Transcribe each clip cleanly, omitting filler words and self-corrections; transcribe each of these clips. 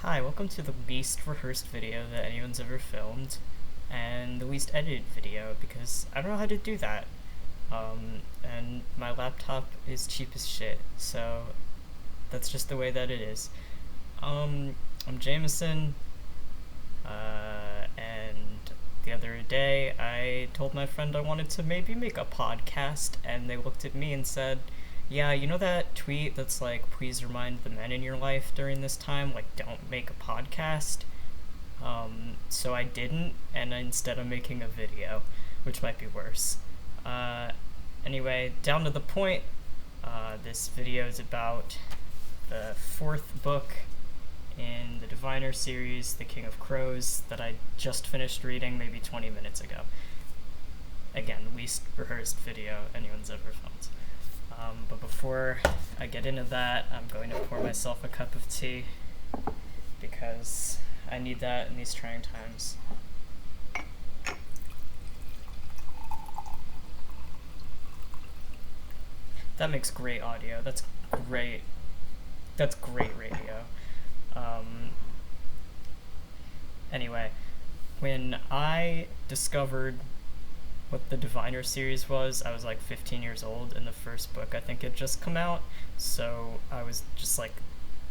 Hi, welcome to the least rehearsed video that anyone's ever filmed, and the least edited video because I don't know how to do that. And my laptop is cheap as shit, so that's just the way that it is. I'm Jameson, and the other day I told my friend I wanted to maybe make a podcast, and they looked at me and said, yeah, you know that tweet that's like, please remind the men in your life during this time, like, don't make a podcast? So I didn't, and instead I'm making a video, which might be worse. Uh, anyway, down to the point, this video is about the fourth book in the Diviner series, The King of Crows, that I just finished reading maybe 20 minutes ago. Again, least rehearsed video anyone's ever filmed. But before I get into that, I'm going to pour myself a cup of tea because I need that in these trying times. That makes great audio. That's great. That's great radio. Anyway, when I discovered what the Diviner series was, I was like 15 years old, and the first book I think had just come out, so I was just like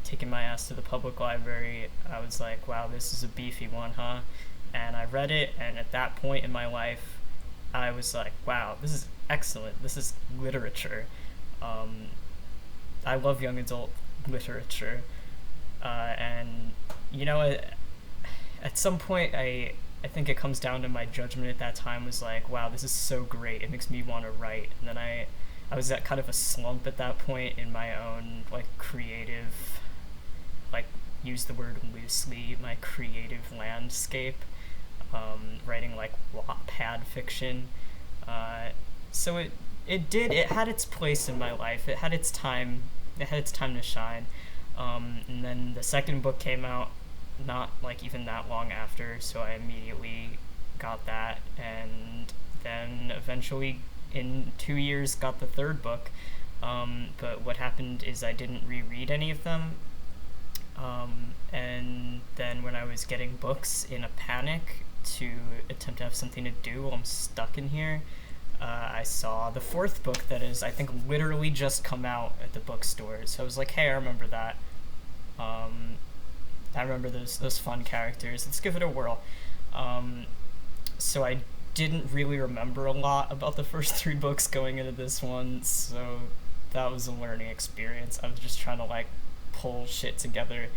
taking my ass to the public library. I was like, wow, this is a beefy one, huh? And I read it, and at that point in my life I was like, wow, this is excellent, this is literature. I love young adult literature, and you know, at some point I think it comes down to my judgment at that time was like, wow, this is so great, it makes me want to write. And then I was at kind of a slump at that point in my own like creative, like, use the word loosely, my creative landscape, writing like Wattpad fiction. So it had its place in my life. It had its time to shine. And then the second book came out not like even that long after, so I immediately got that, and then eventually in 2 years got the third book. But what happened is I didn't reread any of them, and then when I was getting books in a panic to attempt to have something to do while I'm stuck in here, I saw the fourth book that is, I think, literally just come out at the bookstore. So I was like, hey, I remember that. I remember those fun characters. Let's give it a whirl. So I didn't really remember a lot about the first three books going into this one, so that was a learning experience. I was just trying to like pull shit together.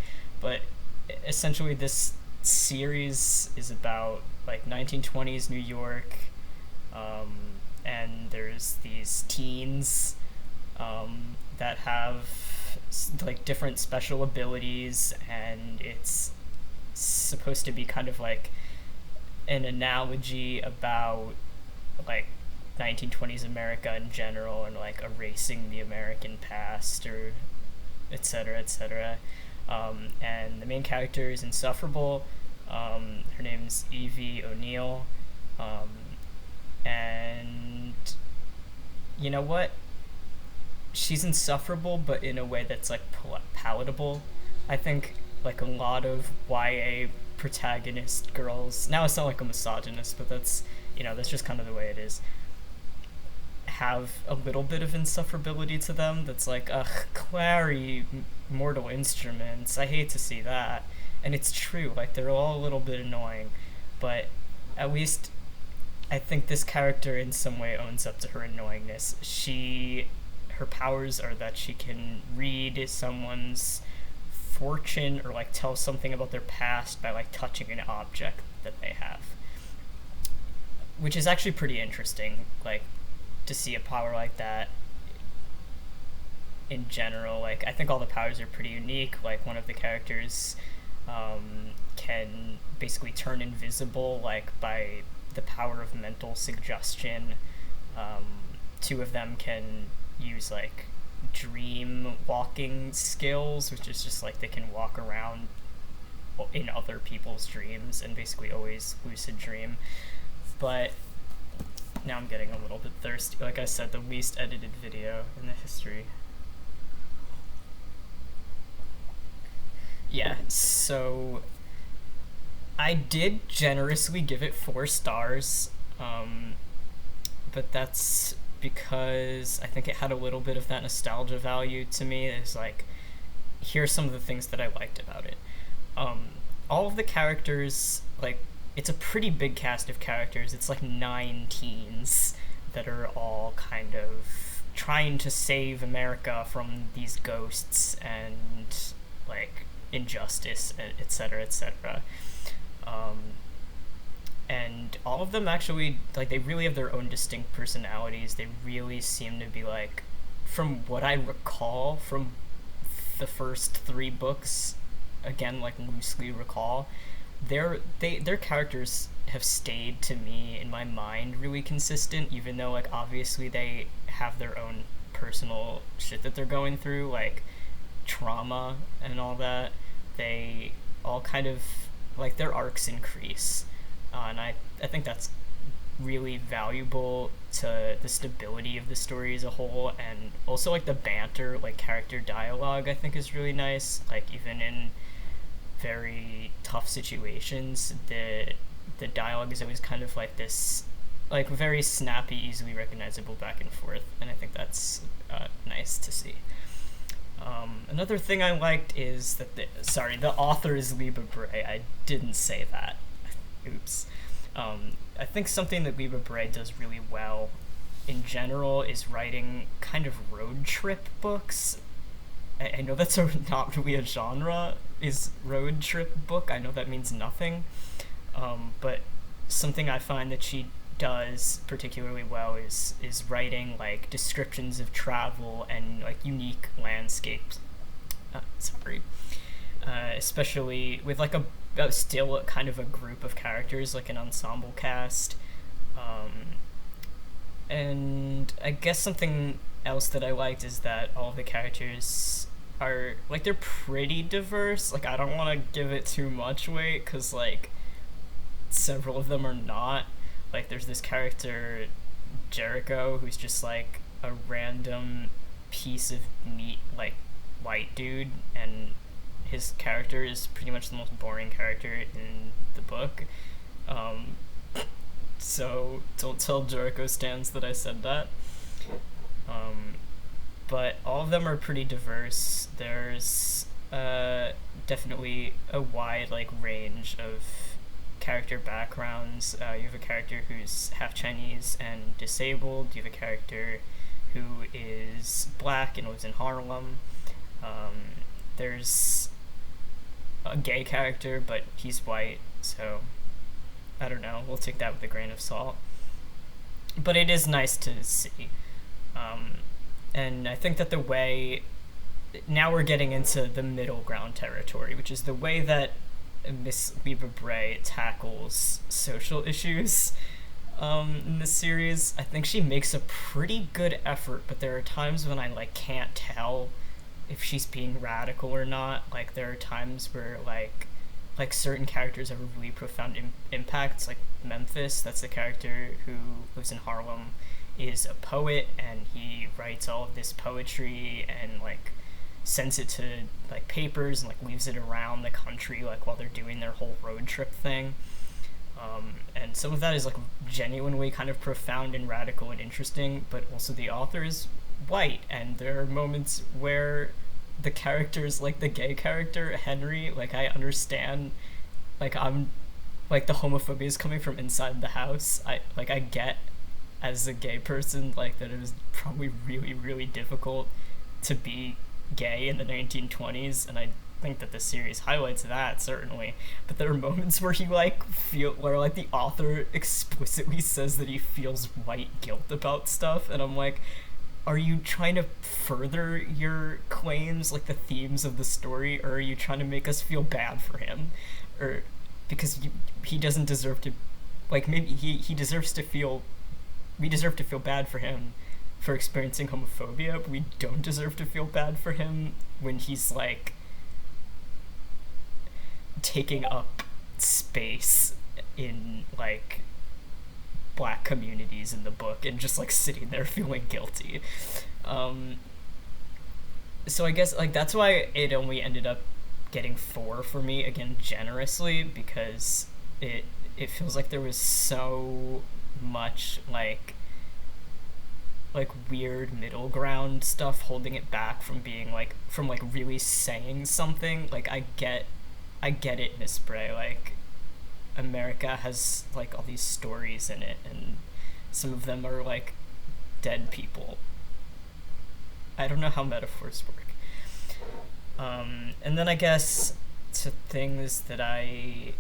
But essentially this series is about like 1920s New York, and there's these teens that have like different special abilities, and it's supposed to be kind of like an analogy about like 1920s America in general, and like erasing the American past, or etc., etc. And the main character is insufferable. Her name's Evie O'Neill, and you know what? She's insufferable, but in a way that's like palatable. I think like a lot of YA protagonist girls, now it's not like a misogynist, but that's, you know, that's just kind of the way it is, have a little bit of insufferability to them that's like, ugh, Clary, Mortal Instruments, I hate to see that. And it's true, like, they're all a little bit annoying, but at least I think this character in some way owns up to her annoyingness. Her powers are that she can read someone's fortune, or like tell something about their past by like touching an object that they have, which is actually pretty interesting, like, to see a power like that in general. Like, I think all the powers are pretty unique. Like, one of the characters can basically turn invisible, like, by the power of mental suggestion. Two of them can use like dream walking skills, which is just like they can walk around in other people's dreams and basically always lucid dream. But now I'm getting a little bit thirsty. Like I said, the least edited video in the history. Yeah, so So I did generously give it 4 stars, um, but that's because I think it had a little bit of that nostalgia value to me. It's like, here's some of the things that I liked about it. Um, all of the characters, like, it's a pretty big cast of characters. It's like 9 teens that are all kind of trying to save America from these ghosts and like injustice, etc., etc. Um, and all of them actually, like, they really have their own distinct personalities. They really seem to be like, from what I recall from the first 3 books, again, like, loosely recall, their characters have stayed to me in my mind really consistent, even though, like, obviously they have their own personal shit that they're going through, like trauma and all that. They all kind of, like, their arcs increase, and I think that's really valuable to the stability of the story as a whole, and also, like, the banter, like, character dialogue, I think is really nice. Like, even in very tough situations, the dialogue is always kind of like this, like, very snappy, easily recognizable back and forth, and I think that's nice to see. Another thing I liked is that the author is Liba Bray. I didn't say that. Oops. I think something that Liba Bray does really well in general is writing kind of road trip books. I know that's not really a genre, is road trip book. I know that means nothing. But something I find that she does particularly well is writing, like, descriptions of travel and, like, unique landscapes. Especially with, like, still kind of a group of characters, like an ensemble cast. And I guess something else that I liked is that all of the characters are, like, they're pretty diverse. Like, I don't want to give it too much weight, because, like, several of them are not. Like, there's this character, Jericho, who's just, like, a random piece of meat, like, white dude, and his character is pretty much the most boring character in the book. So don't tell Jericho stans that I said that. But all of them are pretty diverse. There's definitely a wide, like, range of character backgrounds. You have a character who's half Chinese and disabled. You have a character who is black and lives in Harlem. There's a gay character, but he's white, so I don't know. We'll take that with a grain of salt. But it is nice to see. And I think that the way... Now we're getting into the middle ground territory, which is the way that Miss Liba Bray tackles social issues in this series. I think she makes a pretty good effort, but there are times when I, like, can't tell if she's being radical or not. Like, there are times where, like certain characters have a really profound impact. Like Memphis, that's the character who lives in Harlem, is a poet, and he writes all of this poetry and, like, sends it to, like, papers and, like, leaves it around the country, like, while they're doing their whole road trip thing. And some of that is, like, genuinely kind of profound and radical and interesting, but also the author is white, and there are moments where the characters, like the gay character Henry, like, I understand, like, I'm, like, the homophobia is coming from inside the house. I get, as a gay person, like, that it was probably really, really difficult to be gay in the 1920s, and I think that the series highlights that, certainly. But there are moments where where, like, the author explicitly says that he feels white guilt about stuff, and I'm like, are you trying to further your claims, like the themes of the story, or are you trying to make us feel bad for him? Or because he doesn't deserve to, like, maybe he deserves to feel, we deserve to feel bad for him for experiencing homophobia, but we don't deserve to feel bad for him when he's, like, taking up space in, like, black communities in the book and just, like, sitting there feeling guilty. So I guess, like, that's why it only ended up getting 4 for me again generously, because it it feels like there was so much weird middle ground stuff holding it back from being from really saying something. I get it, Miss Bray. Like, America has all these stories in it, and some of them are dead people. I don't know how metaphors work. And then I guess to things that I.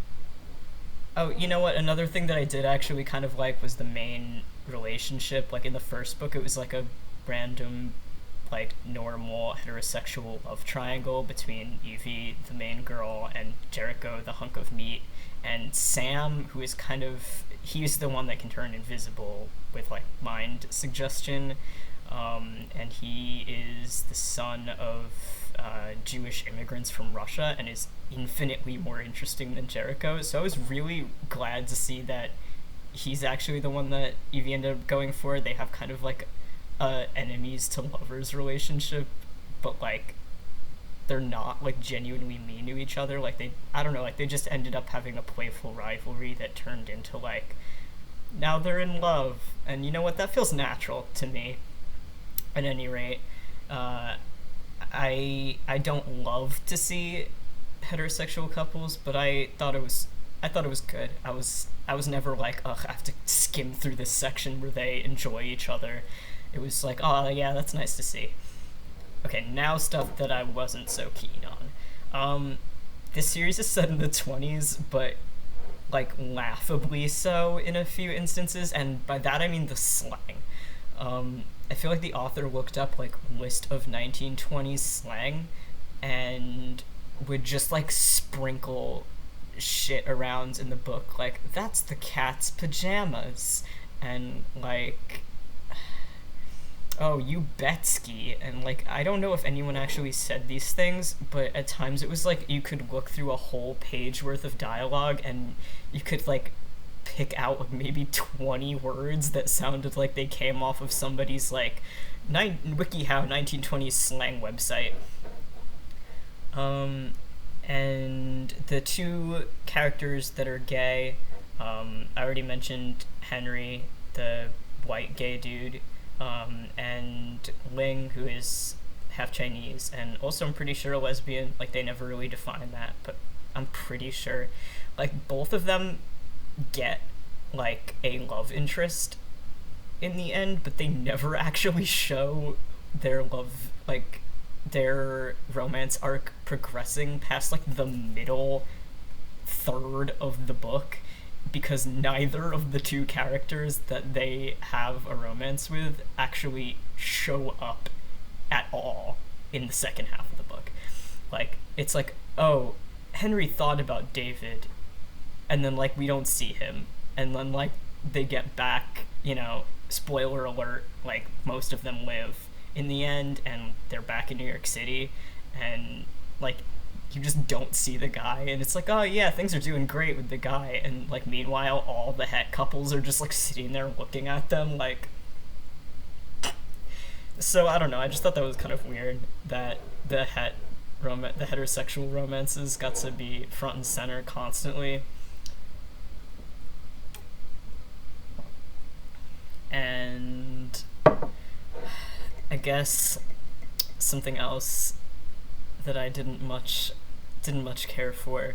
Oh, you know what? Another thing that I did actually kind of like was the main relationship. Like, in the first book, it was like a random, normal heterosexual love triangle between Evie, the main girl, and Jericho, the hunk of meat. And Sam, who is he's the one that can turn invisible with mind suggestion. And he is the son of Jewish immigrants from Russia and is infinitely more interesting than Jericho. So I was really glad to see that he's actually the one that Evie ended up going for. They have kind of a enemies to lovers relationship, but they're not genuinely mean to each other. I don't know, they just ended up having a playful rivalry that turned into now they're in love. And you know what? That feels natural to me. At any rate, I don't love to see heterosexual couples, but I thought it was good. I was never ugh, I have to skim through this section where they enjoy each other. It was oh yeah, that's nice to see. Okay, now stuff that I wasn't so keen on. This series is set in the 20s, but laughably so in a few instances, and by that I mean the slang. I feel like the author looked up list of 1920s slang and would just sprinkle shit around in the book, that's the cat's pajamas, and oh, you Betsky, and I don't know if anyone actually said these things, but at times it was you could look through a whole page worth of dialogue and you could pick out maybe 20 words that sounded like they came off of somebody's WikiHow 1920s slang website. And the two characters that are gay, I already mentioned Henry, the white gay dude, and Ling, who is half Chinese, and also I'm pretty sure a lesbian. They never really define that, but I'm pretty sure. Both of them get a love interest in the end, but they never actually show their love, their romance arc progressing past the middle third of the book, because neither of the two characters that they have a romance with actually show up at all in the second half of the book. It's oh, Henry thought about David, and then we don't see him, and then they get back, spoiler alert, most of them live in the end, and they're back in New York City, and you just don't see the guy, and it's oh yeah, things are doing great with the guy, and meanwhile all the het couples are just sitting there looking at them so I don't know, I just thought that was kind of weird that the heterosexual romances got to be front and center constantly. And I guess something else that I didn't much care for.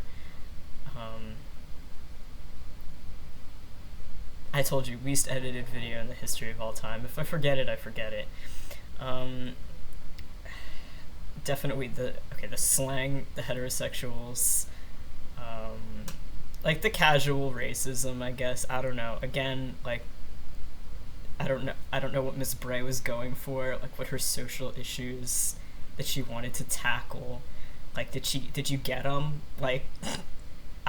I told you, least edited video in the history of all time. If I forget it, I forget it. Definitely the slang, the heterosexuals, the casual racism, I guess. I don't know. Again, I don't know what Miss Bray was going for, what her social issues that she wanted to tackle. Did you get them? I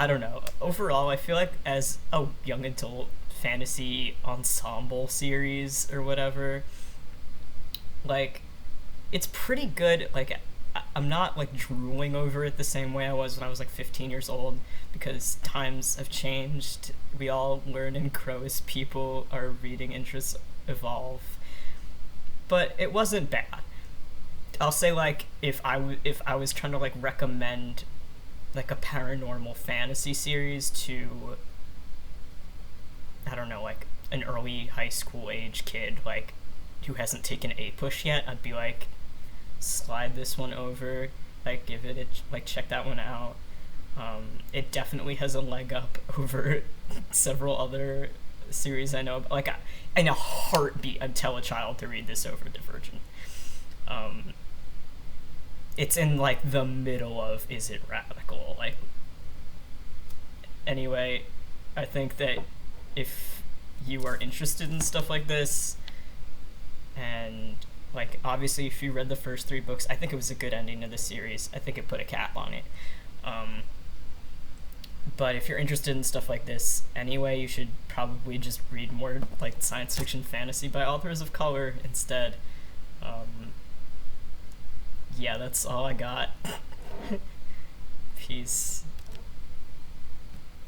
don't know. Overall, I feel as a young adult fantasy ensemble series or whatever, it's pretty good. I'm not drooling over it the same way I was when I was 15 years old, because times have changed. We all learn and grow as people, our reading interests evolve. But it wasn't bad. I'll say if I was trying to recommend like a paranormal fantasy series to, I don't know, like an early high school age kid like who hasn't taken A push yet, I'd be like, slide this one over, like give it a, like check that one out. It definitely has a leg up over several other series I know. Like, in a heartbeat, I'd tell a child to read this over Divergent. It's in like the middle of Is It Radical? Like, anyway, I think that if you are interested in stuff like this, and like obviously if you read the first three books, I think it was a good ending to the series. I think it put a cap on it. But if you're interested in stuff like this anyway, you should probably just read more like science fiction fantasy by authors of color instead. Yeah, that's all I got. Peace.